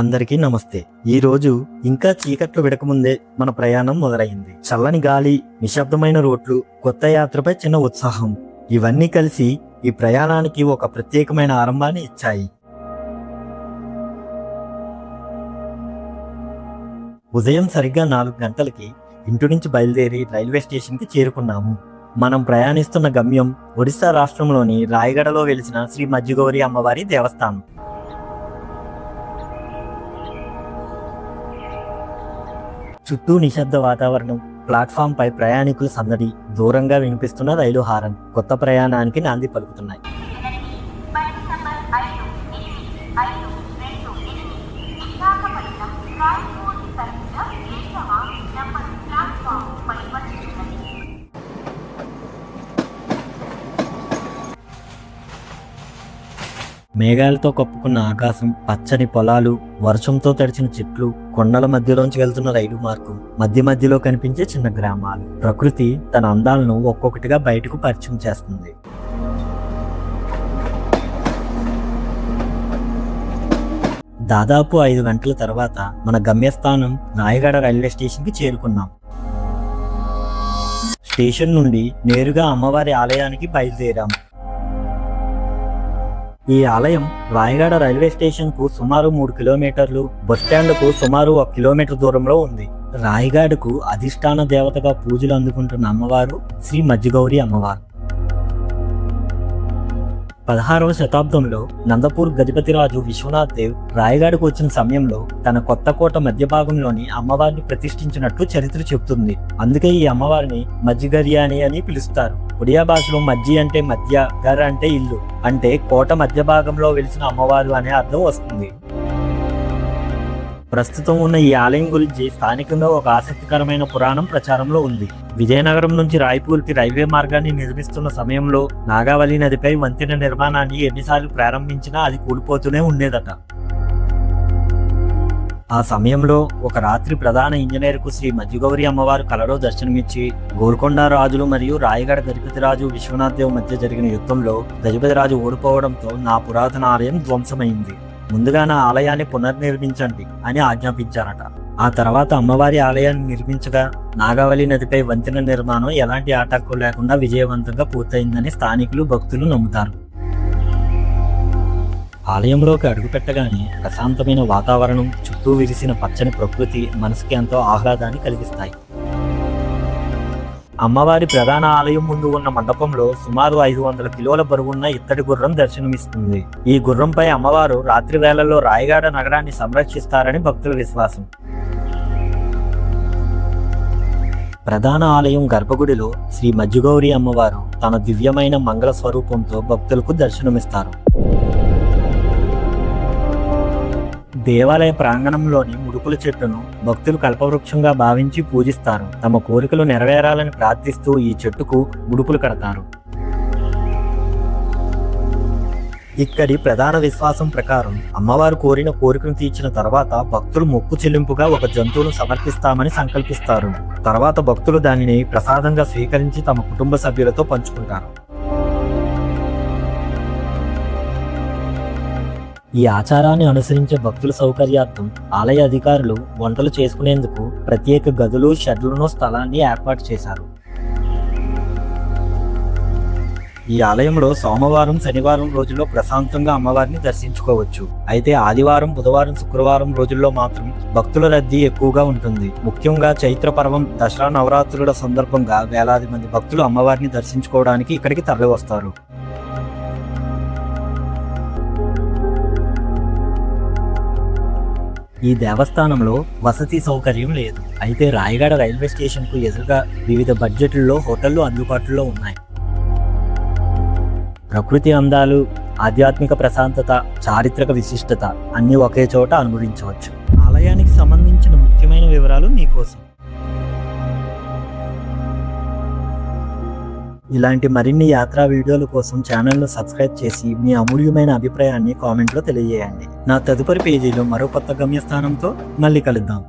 అందరికీ నమస్తే. ఈ రోజు ఇంకా చీకట్లు విడకముందే మన ప్రయాణం మొదలైంది. చల్లని గాలి, నిశ్శబ్దమైన రోడ్లు, కొత్త యాత్రపై చిన్న ఉత్సాహం, ఇవన్నీ కలిసి ఈ ప్రయాణానికి ఒక ప్రత్యేకమైన ఆరంభాన్ని ఇచ్చాయి. ఉదయం సరిగ్గా 4 గంటలకి ఇంటి నుంచి బయలుదేరి రైల్వే స్టేషన్కి చేరుకున్నాము. మనం ప్రయాణిస్తున్న గమ్యం ఒడిశా రాష్ట్రంలోని రాయగడలో వెలిసిన శ్రీ మజ్జిగౌరి అమ్మవారి దేవస్థానం. చుట్టూ నిశ్శబ్ద వాతావరణం, ప్లాట్ఫామ్ పై ప్రయాణికుల సందడి, దూరంగా వినిపిస్తున్న రైలు హారన్ కొత్త ప్రయాణానికి నాంది పలుకుతున్నాయి. మేఘాలతో కప్పుకున్న ఆకాశం, పచ్చని పొలాలు, వర్షంతో తడిచిన చెట్లు, కొండల మధ్యలోంచి వెళ్తున్న రైలు మార్గం, మధ్యలో కనిపించే చిన్న గ్రామాలు. ప్రకృతి తన అందాలను ఒక్కొక్కటిగా బయటకు పరిచయం చేస్తుంది. దాదాపు 5 గంటల తర్వాత మన గమ్యస్థానం రాయగడ రైల్వే స్టేషన్కి చేరుకున్నాం. స్టేషన్ నుండి నేరుగా అమ్మవారి ఆలయానికి బయలుదేరాం. ఈ ఆలయం రాయగడ రైల్వే స్టేషన్ కు సుమారు 3 కిలోమీటర్లు, బస్టాండ్ కు సుమారు 1 కిలోమీటర్ దూరంలో ఉంది. రాయగడకు అధిష్టాన దేవతగా పూజలు అందుకుంటున్న అమ్మవారు శ్రీ మజ్జిగౌరి అమ్మవారు. 16వ శతాబ్దంలో నందపూర్ గజపతిరాజు విశ్వనాథ్ దేవ్ రాయగడకు వచ్చిన సమయంలో తన కొత్త కోట మధ్య భాగంలోని అమ్మవారిని ప్రతిష్ఠించినట్లు చరిత్ర చెబుతుంది. అందుకే ఈ అమ్మవారిని మజ్జిగర్యాని అని పిలుస్తారు. ఒడియా భాషలో మజ్జి అంటే మధ్య, గర్ అంటే ఇల్లు, అంటే కోట మధ్య భాగంలో వెలిసిన అమ్మవారు అనే అర్థం వస్తుంది. ప్రస్తుతం ఉన్న ఈ ఆలయం గురించి స్థానికంగా ఒక ఆసక్తికరమైన పురాణం ప్రచారంలో ఉంది. విజయనగరం నుంచి రాయ్పూర్కి రైల్వే మార్గాన్ని నిర్మిస్తున్న సమయంలో నాగావళి నదిపై వంతెన నిర్మాణాన్ని ఎన్నిసార్లు ప్రారంభించినా అది కూలిపోతూనే ఉండేదట. ఆ సమయంలో ఒక రాత్రి ప్రధాన ఇంజనీర్కు శ్రీ మజ్జిగౌరి అమ్మవారు కలలో దర్శనమిచ్చి, గోల్కొండ రాజులు మరియు రాయగడ గజపతిరాజు విశ్వనాథ్ దేవ్ మధ్య జరిగిన యుద్ధంలో గజపతిరాజు ఓడిపోవడంతో నా పురాతన ఆలయం ధ్వంసమైంది, ముందుగా నా ఆలయాన్ని పునర్నిర్మించండి అని ఆజ్ఞాపించారట. ఆ తర్వాత అమ్మవారి ఆలయాన్ని నిర్మించగా నాగావళి నదిపై వంతెన నిర్మాణం ఎలాంటి ఆటంకం లేకుండా విజయవంతంగా పూర్తయిందని స్థానికులు, భక్తులు నమ్ముతారు. ఆలయంలోకి అడుగుపెట్టగానే ప్రశాంతమైన వాతావరణం, చుట్టూ విరిసిన పచ్చని ప్రకృతి మనసుకి ఎంతో ఆహ్లాదాన్ని కలిగిస్తాయి. అమ్మవారి ప్రధాన ఆలయం ముందు ఉన్న మండపంలో సుమారు 500 కిలోల బరువున్న ఇత్తడి గుర్రం దర్శనమిస్తుంది. ఈ గుర్రంపై అమ్మవారు రాత్రి వేళల్లో రాయగడ నగరాన్ని సంరక్షిస్తారని భక్తుల విశ్వాసం. ప్రధాన ఆలయం గర్భగుడిలో శ్రీ మజ్జిగౌరి అమ్మవారు తన దివ్యమైన మంగళ స్వరూపంతో భక్తులకు దర్శనమిస్తారు. దేవాలయ ప్రాంగణంలోని ముడుపుల చెట్టును భక్తులు కల్పవృక్షంగా భావించి పూజిస్తారు. తమ కోరికలు నెరవేరాలని ప్రార్థిస్తూ ఈ చెట్టుకు ముడుపులు కడతారు. ఇక్కడి ప్రధాన విశ్వాసం ప్రకారం అమ్మవారు కోరిన కోరికను తీర్చిన తర్వాత భక్తులు మొక్కు చెల్లింపుగా ఒక జంతువును సమర్పిస్తామని సంకల్పిస్తారు. తర్వాత భక్తులు దానిని ప్రసాదంగా స్వీకరించి తమ కుటుంబ సభ్యులతో పంచుకుంటారు. ఈ ఆచారాన్ని అనుసరించే భక్తుల సౌకర్యార్థం ఆలయ అధికారులు వంటలు చేసుకునేందుకు ప్రత్యేక గదులు, షెడ్లను, స్థలాన్ని ఏర్పాటు చేశారు. ఈ ఆలయంలో సోమవారం, శనివారం రోజుల్లో ప్రశాంతంగా అమ్మవారిని దర్శించుకోవచ్చు. అయితే ఆదివారం, బుధవారం, శుక్రవారం రోజుల్లో మాత్రం భక్తుల రద్దీ ఎక్కువగా ఉంటుంది. ముఖ్యంగా చైత్ర పర్వం, దసరా నవరాత్రుల సందర్భంగా వేలాది మంది భక్తులు అమ్మవారిని దర్శించుకోవడానికి ఇక్కడికి తరలివస్తారు. ఈ దేవస్థానంలో వసతి సౌకర్యం లేదు. అయితే రాయగడ రైల్వే స్టేషన్కు ఎదురుగా వివిధ బడ్జెట్లలో హోటళ్లు అందుబాటులో ఉన్నాయి. ప్రకృతి అందాలు, ఆధ్యాత్మిక ప్రశాంతత, చారిత్రక విశిష్టత అన్నీ ఒకే చోట అనుభవించవచ్చు. ఆలయానికి సంబంధించిన ముఖ్యమైన వివరాలు మీకోసం. ఇలాంటి మరిన్ని యాత్రా వీడియోల కోసం ఛానల్ను సబ్స్క్రైబ్ చేసి మీ అమూల్యమైన అభిప్రాయాన్ని కామెంట్లో తెలియజేయండి. నా తదుపరి పేజీలో మరో కొత్త గమ్యస్థానంతో మళ్ళీ కలుద్దాం.